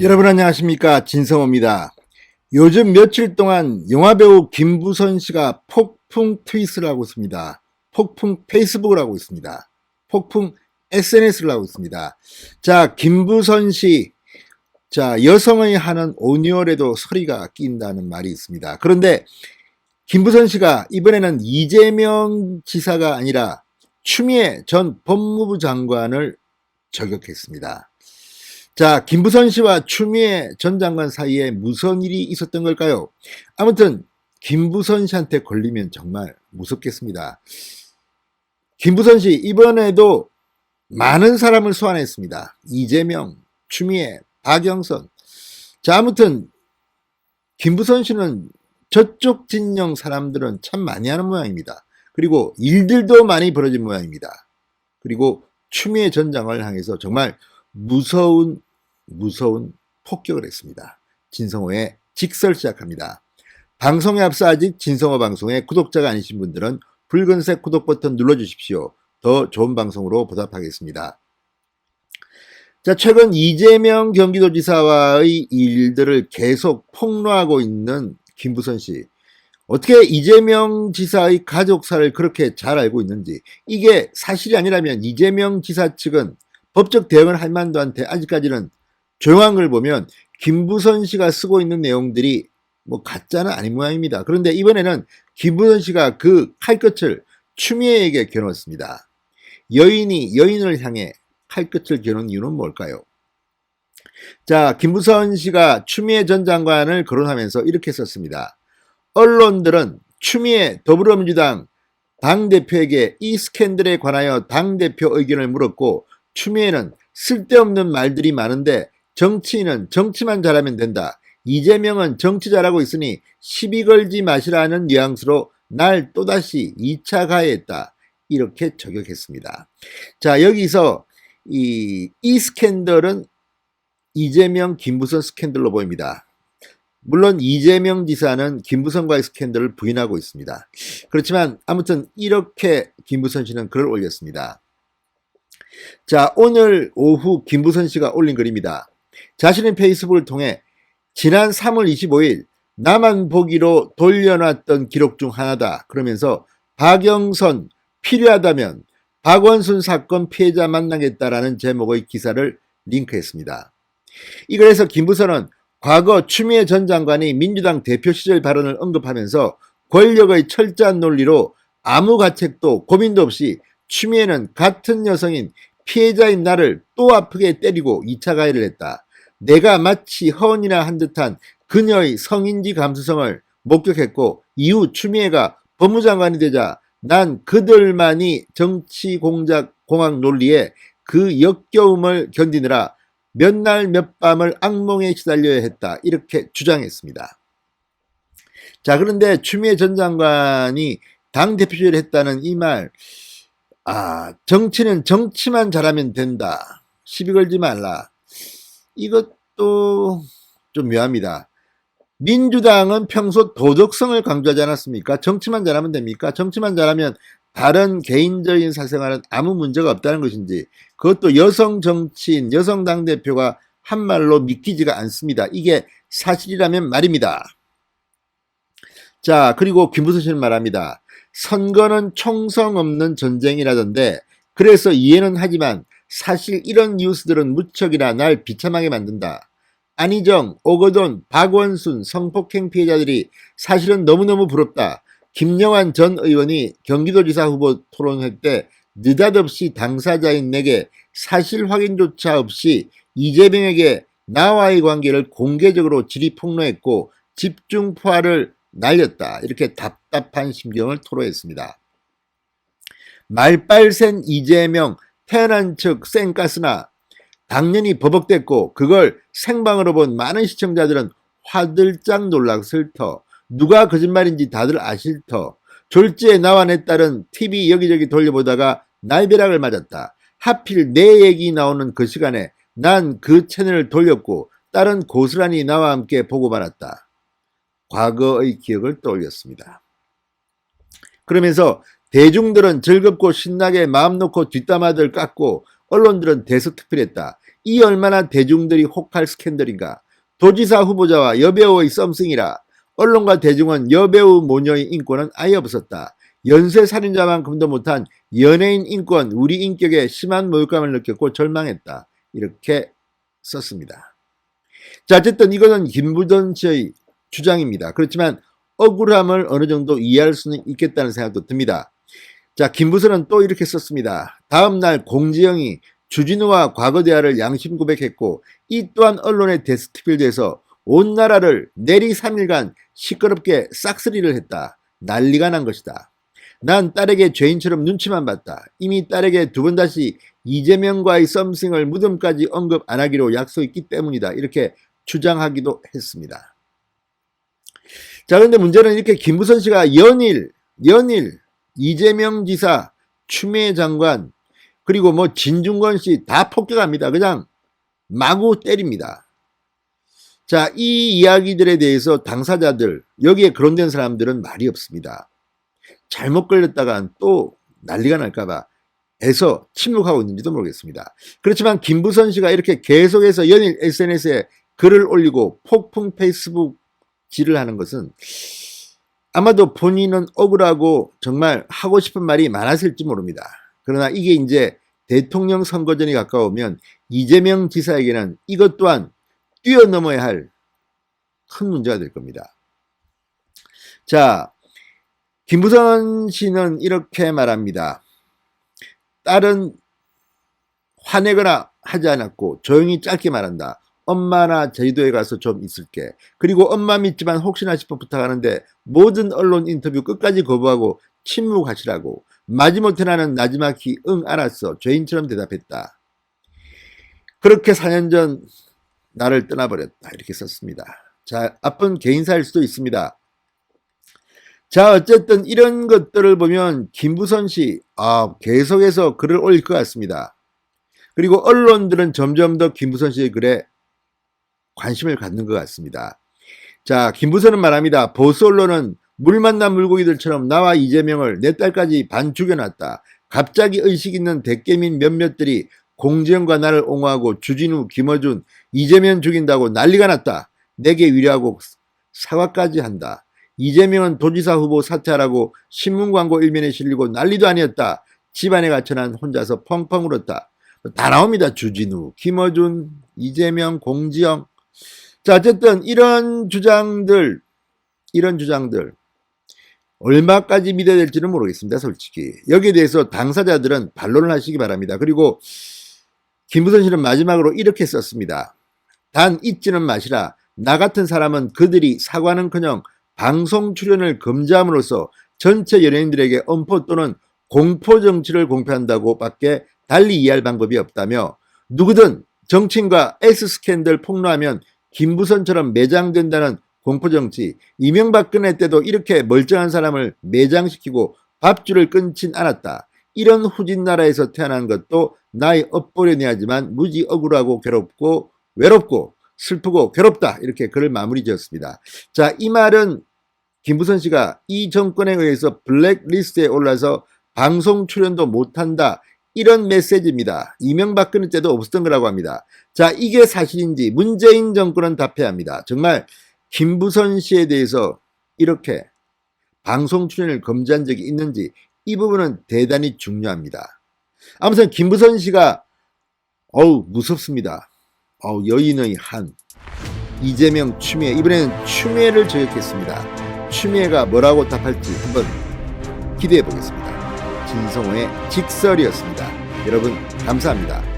여러분 안녕하십니까, 진성호입니다. 요즘 며칠 동안 영화배우 김부선 씨가 폭풍 트윗을 하고 있습니다. 폭풍 페이스북을 하고 있습니다. 폭풍 SNS를 하고 있습니다. 자, 김부선 씨, 자, 여성의 하는 온열에도 서리가 낀다는 말이 있습니다. 그런데 김부선 씨가 이번에는 이재명 지사가 아니라 추미애 전 법무부 장관을 저격했습니다. 자, 김부선 씨와 추미애 전 장관 사이에 무슨 일이 있었던 걸까요? 아무튼 김부선 씨한테 걸리면 정말 무섭겠습니다. 김부선 씨 이번에도 많은 사람을 소환했습니다. 이재명, 추미애, 박영선. 자, 아무튼 김부선 씨는 저쪽 진영 사람들은 참 많이 하는 모양입니다. 그리고 일들도 많이 벌어진 모양입니다. 그리고 추미애 전 장관을 향해서 정말 무서운 폭격을 했습니다. 진성호의 직설 시작합니다. 방송에 앞서 아직 진성호 방송의 구독자가 아니신 분들은 붉은색 구독 버튼 눌러주십시오. 더 좋은 방송으로 보답하겠습니다. 자, 최근 이재명 경기도지사와의 일들을 계속 폭로하고 있는 김부선 씨. 어떻게 이재명 지사의 가족사를 그렇게 잘 알고 있는지, 이게 사실이 아니라면 이재명 지사 측은 법적 대응을 할 만도 한데 아직까지는 조용한 걸 보면 김부선 씨가 쓰고 있는 내용들이 뭐 가짜는 아닌 모양입니다. 그런데 이번에는 김부선 씨가 그 칼끝을 추미애에게 겨눴습니다. 여인이 여인을 향해 칼끝을 겨눈 이유는 뭘까요? 자, 김부선 씨가 추미애 전 장관을 거론하면서 이렇게 썼습니다. 언론들은 추미애 더불어민주당 당대표에게 이 스캔들에 관하여 당대표 의견을 물었고, 추미애는 쓸데없는 말들이 많은데 정치인은 정치만 잘하면 된다. 이재명은 정치 잘하고 있으니 시비 걸지 마시라는 뉘앙스로 날 또다시 2차 가해했다. 이렇게 저격했습니다. 자, 여기서 이 스캔들은 이재명, 김부선 스캔들로 보입니다. 물론 이재명 지사는 김부선과의 스캔들을 부인하고 있습니다. 그렇지만 아무튼 이렇게 김부선 씨는 글을 올렸습니다. 자, 오늘 오후 김부선 씨가 올린 글입니다. 자신의 페이스북을 통해 지난 3월 25일 나만 보기로 돌려놨던 기록 중 하나다. 그러면서 박영선 필요하다면 박원순 사건 피해자 만나겠다라는 제목의 기사를 링크했습니다. 이 글에서 김부선은 과거 추미애 전 장관이 민주당 대표 시절 발언을 언급하면서 권력의 철저한 논리로 아무 가책도 고민도 없이 추미애는 같은 여성인 피해자인 나를 또 아프게 때리고 2차 가해를 했다. 내가 마치 허언이나 한 듯한 그녀의 성인지 감수성을 목격했고, 이후 추미애가 법무장관이 되자 난 그들만이 정치 공작 공학 논리에 그 역겨움을 견디느라 몇 날 몇 밤을 악몽에 시달려야 했다. 이렇게 주장했습니다. 자, 그런데 추미애 전 장관이 당대표를 했다는 이 말, 정치는 정치만 잘하면 된다. 시비 걸지 말라. 이것도 좀 묘합니다. 민주당은 평소 도덕성을 강조하지 않았습니까? 정치만 잘하면 됩니까? 정치만 잘하면 다른 개인적인 사생활은 아무 문제가 없다는 것인지, 그것도 여성 정치인, 여성 당대표가 한 말로 믿기지가 않습니다. 이게 사실이라면 말입니다. 자, 그리고 김부선 씨는 말합니다. 선거는 총성 없는 전쟁이라던데, 그래서 이해는 하지만 사실 이런 뉴스들은 무척이나 날 비참하게 만든다. 안희정, 오거돈, 박원순 성폭행 피해자들이 사실은 너무너무 부럽다. 김영환 전 의원이 경기도지사 후보 토론회 때 느닷없이 당사자인 내게 사실 확인조차 없이 이재명에게 나와의 관계를 공개적으로 질의 폭로했고 집중 포화를 날렸다. 이렇게 답답한 심경을 토로했습니다. 말빨센 이재명 태어난 척 쌩까스나 당연히 버벅댔고, 그걸 생방으로 본 많은 시청자들은 화들짝 놀랐을 터. 누가 거짓말인지 다들 아실 터. 졸지에 나와 내 딸은 TV 여기저기 돌려보다가 날벼락을 맞았다. 하필 내 얘기 나오는 그 시간에 난 그 채널을 돌렸고 딸은 고스란히 나와 함께 보고 말았다. 과거의 기억을 떠올렸습니다. 그러면서 대중들은 즐겁고 신나게 마음 놓고 뒷담화들 깎고 언론들은 대서특필했다. 이 얼마나 대중들이 혹할 스캔들인가. 도지사 후보자와 여배우의 썸씽이라 언론과 대중은 여배우 모녀의 인권은 아예 없었다. 연쇄살인자만큼도 못한 연예인 인권, 우리 인격에 심한 모욕감을 느꼈고 절망했다. 이렇게 썼습니다. 자, 어쨌든 이것은 김부선 씨의 주장입니다. 그렇지만 억울함을 어느 정도 이해할 수는 있겠다는 생각도 듭니다. 자, 김부선은 또 이렇게 썼습니다. 다음날 공지영이 주진우와 과거 대화를 양심 고백했고 이 또한 언론의 데스크필드에서 온 나라를 내리 3일간 시끄럽게 싹쓸이를 했다. 난리가 난 것이다. 난 딸에게 죄인처럼 눈치만 봤다. 이미 딸에게 두 번 다시 이재명과의 썸씽을 무덤까지 언급 안 하기로 약속했기 때문이다. 이렇게 주장하기도 했습니다. 자, 그런데 문제는 이렇게 김부선 씨가 연일 이재명 지사, 추미애 장관, 그리고 뭐 진중권 씨 다 폭격합니다. 그냥 마구 때립니다. 자, 이 이야기들에 대해서 당사자들, 여기에 거론된 사람들은 말이 없습니다. 잘못 걸렸다간 또 난리가 날까봐 해서 침묵하고 있는지도 모르겠습니다. 그렇지만 김부선 씨가 이렇게 계속해서 연일 SNS에 글을 올리고 폭풍 페이스북 질을 하는 것은 아마도 본인은 억울하고 정말 하고 싶은 말이 많았을지 모릅니다. 그러나 이게 이제 대통령 선거전이 가까우면 이재명 지사에게는 이것 또한 뛰어넘어야 할 큰 문제가 될 겁니다. 자, 김부선 씨는 이렇게 말합니다. 딸은 화내거나 하지 않았고 조용히 짧게 말한다. 엄마나 제주도에 가서 좀 있을게. 그리고 엄마 믿지만 혹시나 싶어 부탁하는데 모든 언론 인터뷰 끝까지 거부하고 침묵하시라고. 마지못해 나는 나지막히 응 알았어. 죄인처럼 대답했다. 그렇게 4년 전 나를 떠나버렸다. 이렇게 썼습니다. 자, 아픈 개인사일 수도 있습니다. 자, 어쨌든 이런 것들을 보면 김부선 씨 계속해서 글을 올릴 것 같습니다. 그리고 언론들은 점점 더 김부선 씨의 글에 관심을 갖는 것 같습니다. 자, 김부선은 말합니다. 보수 언론은 물 만난 물고기들처럼 나와 이재명을 내 딸까지 반 죽여놨다. 갑자기 의식 있는 대깨민 몇몇들이 공지영과 나를 옹호하고 주진우, 김어준, 이재명 죽인다고 난리가 났다. 내게 위로하고 사과까지 한다. 이재명은 도지사 후보 사퇴하라고 신문광고 일면에 실리고 난리도 아니었다. 집안에 갇혀 난 혼자서 펑펑 울었다. 다 나옵니다. 주진우, 김어준, 이재명, 공지영. 자, 어쨌든 이런 주장들 얼마까지 믿어야 될지는 모르겠습니다. 솔직히. 여기에 대해서 당사자들은 반론을 하시기 바랍니다. 그리고 김부선 씨는 마지막으로 이렇게 썼습니다. 단 잊지는 마시라. 나 같은 사람은 그들이 사과는커녕 방송 출연을 금지함으로써 전체 연예인들에게 엄포 또는 공포 정치를 공표한다고 밖에 달리 이해할 방법이 없다며 누구든 정치인과 S스캔들 폭로하면 김부선처럼 매장된다는 공포정치, 이명박근혜 때도 이렇게 멀쩡한 사람을 매장시키고 밥줄을 끊진 않았다. 이런 후진 나라에서 태어난 것도 나의 업보려니 하지만 무지 억울하고 괴롭고 외롭고 슬프고 괴롭다. 이렇게 글을 마무리 지었습니다. 자, 이 말은 김부선 씨가 이 정권에 의해서 블랙리스트에 올라서 방송 출연도 못한다. 이런 메시지입니다. 이명박근혜 때도 없었던 거라고 합니다. 자, 이게 사실인지 문재인 정권은 답해야 합니다. 정말 김부선 씨에 대해서 이렇게 방송 출연을 금지한 적이 있는지 이 부분은 대단히 중요합니다. 아무튼 김부선 씨가 무섭습니다. 여인의 한, 이재명, 추미애, 이번에는 추미애를 저격했습니다. 추미애가 뭐라고 답할지 한번 기대해 보겠습니다. 진성호의 직설이었습니다. 여러분 감사합니다.